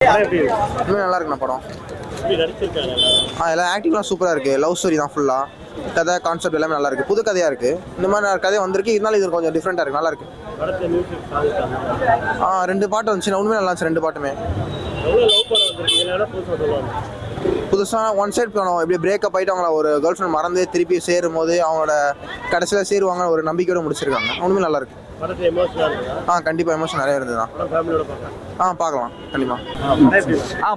இன்னும் நல்லா இருக்குண்ணா படம். எல்லாம் ஆக்டிங்லாம் சூப்பராக இருக்குது. லவ் ஸ்டோரி தான் ஃபுல்லாக. கதை கான்செப்ட் எல்லாமே நல்லா இருக்குது. புது கதையாக இருக்குது. இந்த மாதிரி கதை வந்திருக்கு. இதனால இது கொஞ்சம் டிஃப்ரெண்ட்டாக இருக்குது. நல்லா இருக்குது. 2 பாட்டு வந்துச்சு. உண்மையாக நல்லா இருந்துச்சு 2 பாட்டுமே. புதுசாக ஒன் சைட் படம். எப்படி பிரேக்கப் ஆகிட்டு அவங்கள ஒரு கேர்ள் ஃப்ரெண்ட் மறந்து திருப்பி சேரும் போது அவங்களோட கடைசியில் சேருவாங்க ஒரு நம்பிக்கையோடு முடிச்சிருக்காங்க. உண்மையாக நல்லா இருக்குது. கண்டிப்பாக எமோஷன் நிறைய இருந்தது தான். பார்க்கலாம் கண்டிப்பாக.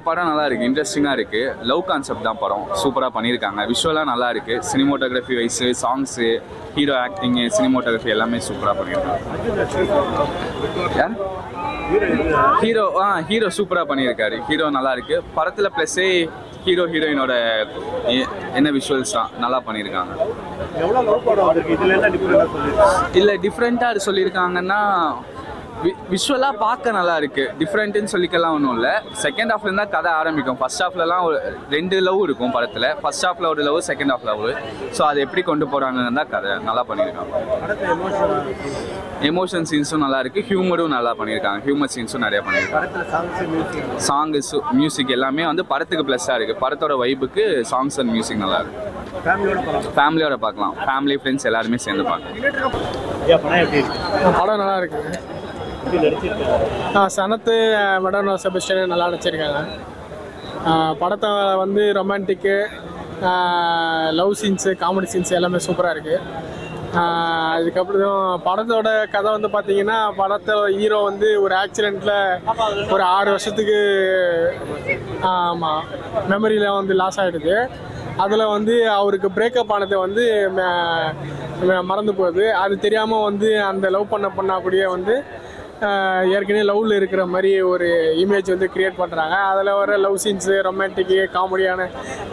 படம் நல்லா இருக்குது. இன்ட்ரெஸ்டிங்காக இருக்குது. லவ் கான்செப்ட் தான் படம். சூப்பராக பண்ணியிருக்காங்க. விஷுவலாக நல்லா இருக்குது. Cinematography wise, songs, hero acting, cinematography எல்லாமே சூப்பராக பண்ணியிருக்காங்க. யார் ஹீரோ சூப்பராக பண்ணியிருக்காரு. ஹீரோ நல்லா இருக்குது படத்தில். ப்ளஸ்ஸே ஹீரோ ஹீரோயினோட என்ன விஷுவல்ஸ் தான் நல்லா பண்ணியிருக்காங்க. இல்லை டிஃப்ரெண்ட்டாக சொல்லியிருக்காங்கன்னா விஷுவலாக பார்க்க நல்லா இருக்குது. டிஃப்ரெண்ட்டுன்னு சொல்லிக்கலாம் ஒன்றும் இல்லை. செகண்ட் ஹாஃப்ல இருந்தால் கதை ஆரம்பிக்கும். ஃபர்ஸ்ட் ஹாஃப்லலாம் ஒரு 2 லவ் இருக்கும் படத்தில். ஃபர்ஸ்ட் ஹாஃபில் ஒரு love, second half love. So அதை எப்படி கொண்டு போகிறாங்கன்னு தான் கதை நல்லா பண்ணியிருக்காங்க. எமோஷன் சீன்ஸும் நல்லா இருக்குது. ஹியூமரும் நல்லா பண்ணியிருக்காங்க. ஹியூமர் சீன்ஸும் நிறையா பண்ணியிருக்காங்க. சாங்கு மியூசிக் எல்லாமே வந்து படத்துக்கு ப்ளஸ்ஸாக இருக்குது. படத்தோட வைப்புக்கு சாங்ஸ் அண்ட் மியூசிக் நல்லா இருக்குது. ஃபேமிலியோட பார்க்கலாம். ஃபேமிலி ஃப்ரெண்ட்ஸ் எல்லாருமே சேர்ந்து பார்க்கலாம். படம் நல்லா இருக்குது. சனத்து மேடம் செபஸ்டியன் நல்லா நடிச்சிருக்காங்க. படத்தை வந்து ரொமான்டிக்கு, லவ் சீன்ஸு, காமெடி சீன்ஸ் எல்லாமே சூப்பராக இருக்குது. அதுக்கப்புறம் படத்தோட கதை வந்து பார்த்திங்கன்னா, படத்தோட ஹீரோ வந்து ஒரு ஆக்சிடெண்ட்டில் ஒரு 6 வருஷத்துக்கு மெமரியில் வந்து லாஸ் ஆகிடுது. அதில் வந்து அவருக்கு பிரேக்கப் ஆனதை வந்து மறந்து போகுது. அது தெரியாமல் வந்து அந்த லவ் பண்ணக்கூடிய வந்து ஏற்கனவே லவ்வில் இருக்கிற மாதிரி ஒரு இமேஜ் வந்து க்ரியேட் பண்ணுறாங்க. அதில் வர லவ் சீன்ஸு, ரொமான்டிக்கு, காமெடியான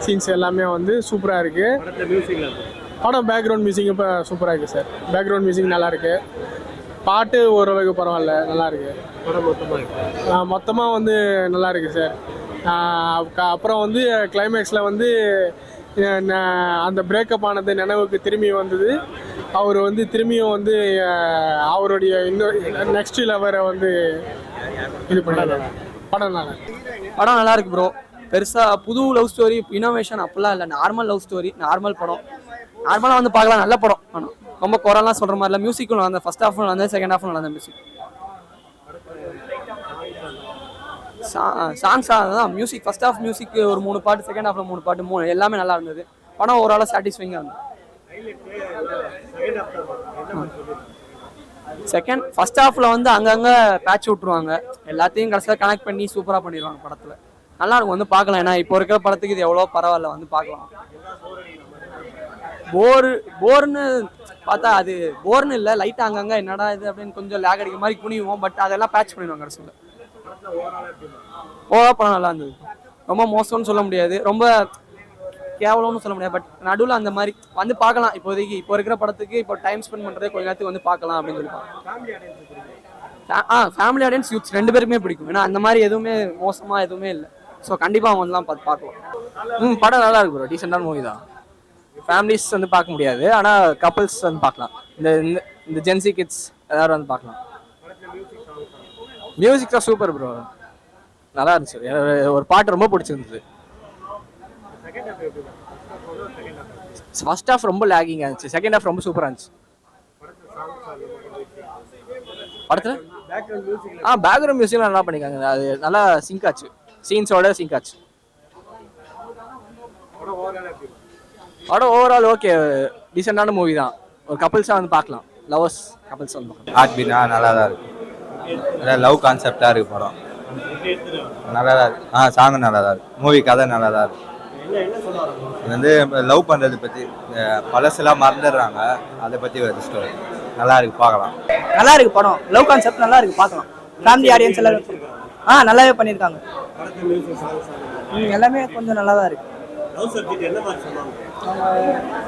சீன்ஸ் எல்லாமே வந்து சூப்பராக இருக்குது. படம் பேக்ரவுண்ட் மியூசிக் இப்போ சூப்பராக இருக்குது சார். பேக்ரவுண்ட் மியூசிக் நல்லாயிருக்கு. பாட்டு ஓரளவுக்கு பரவாயில்ல, நல்லாயிருக்கு. படம் மொத்தமாக வந்து நல்லா இருக்குது சார். அப்புறம் வந்து கிளைமேக்ஸில் வந்து அந்த பிரேக்கப் ஆனது நினைவுக்கு திரும்பி வந்தது. அவர் வந்து திரும்பியும் வந்து அவருடைய இன்னும் நெக்ஸ்ட் லெவரை வந்து இது பண்ணாரு. படம் நல்லா இருக்கு ப்ரோ. பெருசாக புது லவ் ஸ்டோரி, இனோவேஷன் அப்படிலாம் இல்லை. நார்மல் லவ் ஸ்டோரி, நார்மல் படம். நார்மலாக வந்து பார்க்கலாம். நல்ல படம். ஆனால் ரொம்ப குறைலாம் சொல்கிற மாதிரி இல்லை. மியூசிக்கும் நல்லா, ஃபர்ஸ்ட் ஹாஃபும் நல்லா, செகண்ட் ஹாஃபும் நல்லா மியூசிக். சாங்ஸ் தான் மியூசிக். ஃபர்ஸ்ட் ஹாஃப் மியூசிக் ஒரு 3 பாட்டு, செகண்ட் ஹாஃப்ல 3 பாட்டு, எல்லாமே நல்லா இருந்தது. படம் ஓவராலாக சாட்டிஸ்ஃபைங்காக இருந்தது. ஃபர்ஸ்ட் ஹாஃப்ல வந்து அங்கங்கே பேட்ச் விட்டுருவாங்க. எல்லாத்தையும் கடைசியில் கனெக்ட் பண்ணி சூப்பராக பண்ணிடுவாங்க படத்தில். நல்லா இருக்கும் வந்து பார்க்கலாம். ஏன்னா இப்போ இருக்கிற படத்துக்கு இது எவ்வளோ பரவாயில்ல, வந்து பார்க்கலாம். போர்னு பார்த்தா அது போர்னு இல்லை, லைட்டாக அங்கங்கே என்னடா இது அப்படின்னு கொஞ்சம் லேக் அடிக்கிற மாதிரி குனிவோம். பட் அதெல்லாம் பேட்ச் பண்ணிடுவாங்க கடைசியில். ஓவரா படம் நல்லா இருந்தது. ரொம்ப மோசம்னு சொல்ல முடியாது, ரொம்ப கேவலம்னு சொல்ல முடியாது. பட் நடுவில் அந்த மாதிரி வந்து பார்க்கலாம். இப்போதைக்கு இப்போ இருக்கிற படத்துக்கு இப்போ டைம் ஸ்பெண்ட் பண்ணுறதே கொஞ்ச நேரத்துக்கு வந்து பார்க்கலாம் அப்படின்னு சொல்லி ஃபேமிலி ஆடியன்ஸ், யூத்ஸ் 2 பேருக்குமே பிடிக்கும். ஏன்னா அந்த மாதிரி எதுவுமே மோசமாக எதுவுமே இல்லை. ஸோ கண்டிப்பாக அவங்க வந்து பார்க்கலாம். படம் நல்லா இருக்கு ப்ரோ. டீசெண்டான மூவி தான். ஃபேமிலிஸ் வந்து பார்க்க முடியாது, ஆனால் கப்புள்ஸ் வந்து பார்க்கலாம். இந்த ஜென்சி கிட்ஸ் எல்லாரும் வந்து பார்க்கலாம். மியூசிக் தான் சூப்பர் ப்ரோ. நல்லா இருந்துச்சு. ஒரு பாட்டு ரொம்ப பிடிச்சிருந்தது. ஃபர்ஸ்ட் ஹாஃப் ரொம்ப லேகிங்காக இருந்துச்சு. செகண்ட் ஹாஃப் ரொம்ப சூப்பராக இருந்துச்சு. படத்தில் பேக்ரவுண்ட் மியூசிக்லாம் நல்லா பண்ணிக்காங்க. அது நல்லா சிங்க் ஆச்சு. சீன்ஸோட சிங்க் ஆச்சு. படம் ஓவரால் ஓகே. டீசெண்டான மூவி தான். ஒரு கப்புள்ஸாக வந்து பார்க்கலாம். லவர்ஸ் கப்புள்ஸ் வந்து பார்க்கலாம். ஹார்ட் பீட்னா நல்லா தான் இருக்கு. லவ் கான்செப்டாக இருக்குது படம். நல்லா தான் இருக்கு. சாங்கும் நல்லா தான் இருக்கு. மூவி கதை நல்லா தான் இருக்கு. இது வந்து லவ் பண்ணுறது பற்றி, பழசெல்லாம் மறந்துடுறாங்க, அதை பற்றி ஒரு ஸ்டோரி. நல்லா இருக்கு, பார்க்கலாம். நல்லா இருக்கு படம். லவ் கான்செப்ட் நல்லா இருக்கு, பார்க்கலாம். ஃபேமிலி ஆடியன்ஸ் எல்லாரும் நல்லாவே பண்ணியிருக்காங்க. எல்லாமே கொஞ்சம் நல்லா தான் இருக்கு.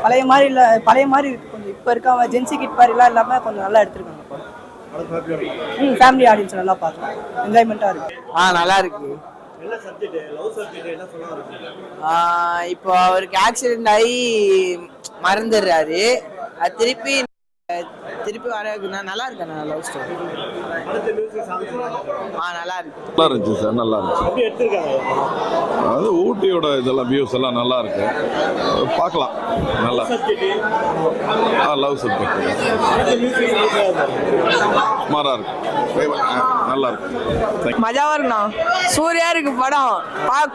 பழைய மாதிரி இல்லை, பழைய மாதிரி கொஞ்சம் இப்போ இருக்க ஜென்சி கிட் மாதிரிலாம் இல்லாமல் கொஞ்சம் நல்லா எடுத்துருக்காங்க. ஃபேமிலி ஆடியன்ஸ் நல்லா பார்க்கலாம். என்ஜாய்மெண்ட்டாக இருக்கு. நல்லா இருக்கு. இப்போ அவருக்கு ஆக்சிடென்ட் ஆகி மறந்துடுறாரு. அது திருப்பி திருப்பி வர நல்லா இருக்கு லவ் ஸ்டோரி. நல்லா இருக்கு. நல்லா இருந்துச்சு சார், நல்லா இருந்துச்சு. அது ஊட்டியோட இதெல்லாம் வியூஸ் எல்லாம் நல்லா இருக்கு, பார்க்கலாம். நல்லா லவ் சப்ஜெக்ட் மாறா இருக்கு, நல்லா இருக்கு. மஜாவா இருக்குண்ணா, சூர்யா இருக்கு படம்.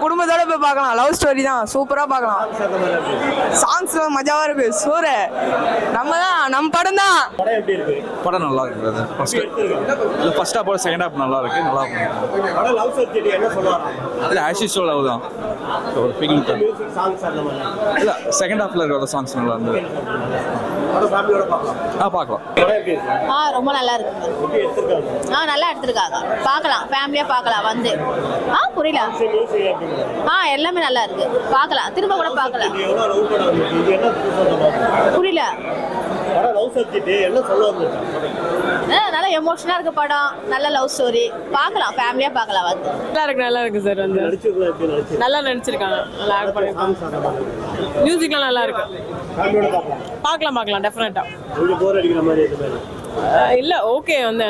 குடும்பத்தோட போய் பார்க்கலாம், லவ் ஸ்டோரி தான், சூப்பரா பார்க்கலாம். சாங்ஸ் மஜாவா இருக்கு. சூரிய நம்ம படம் தான். படம் நல்லா இருக்கு. ஃபர்ஸ்ட் ஹாஃப் செகண்ட் ஹாஃப் நல்லா இருக்கு, நல்லா இருக்கு. இல்லை ஆஸ் யூசுவல் லவ் தான், ஒரு ஃபீலிங் தான். இல்லை செகண்ட் ஹாஃப்ல இருக்கிற சாங்ஸ் நல்லா இருந்தது. பார்க்கலாம். ரொம்ப நல்லா இருக்கு. நல்லா எடுத்திருக்காங்க, பார்க்கலாம், ஃபேமிலியா பார்க்கலாம் வந்து. புரியல. எல்லாமே நல்லா இருக்கு, பார்க்கலாம், திரும்ப கூட பார்க்கலாம். புரியல. நல்லா எமோஷனா இருக்கு படம், நல்ல லவ் ஸ்டோரி, பார்க்கலாம், ஃபேமிலியா பார்க்கலாம் வந்து. நல்லா இருக்கு சார். வந்து நல்லா நடிச்சிருக்காங்க, நல்லா ஆக்ட் பண்ணிருக்காங்க. மியூசிக்லாம் நல்லா இருக்கு, பார்க்கலாம் டெஃபினட்டா. இல்ல ஓகே வந்து